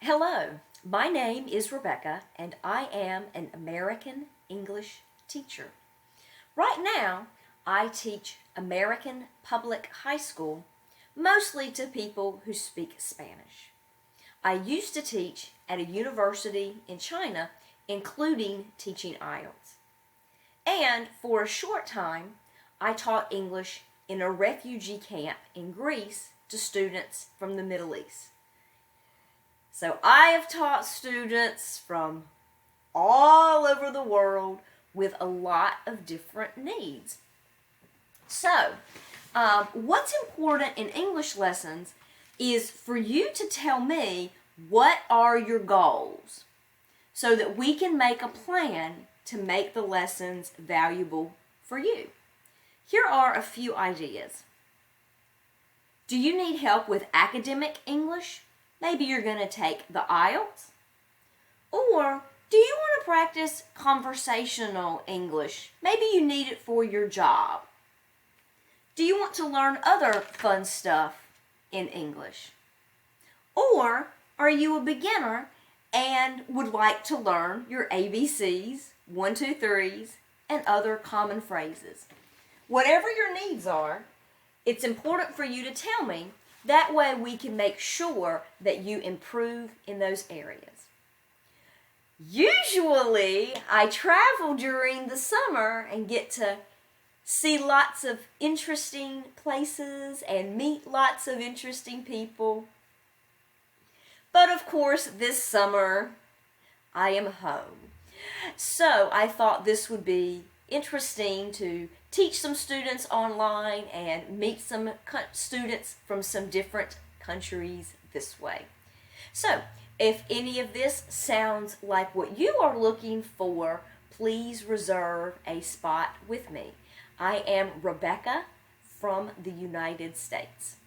Hello, my name is Rebecca and I am an American English teacher. Right now, I teach American public high school, mostly to people who speak Spanish. I used to teach at a university in China, including teaching IELTS. And for a short time, I taught English in a refugee camp in Greece to students from the Middle East. So I have taught students from all over the world with a lot of different needs. So, what's important in English lessons is for you to tell me what are your goals so that we can make a plan to make the lessons valuable for you. Here are a few ideas. Do you need help with academic English? Maybe you're going to take the IELTS. Or do you want to practice conversational English? Maybe you need it for your job. Do you want to learn other fun stuff in English? Or are you a beginner and would like to learn your ABCs, 1, 2, 3s, and other common phrases? Whatever your needs are, it's important for you to tell me. That way we can make sure that you improve in those areas. Usually, I travel during the summer and get to see lots of interesting places and meet lots of interesting people. But of course, this summer, I am home. So I thought this would be interesting to teach some students online and meet some students from some different countries this way. So, if any of this sounds like what you are looking for, please reserve a spot with me. I am Rebecca from the United States.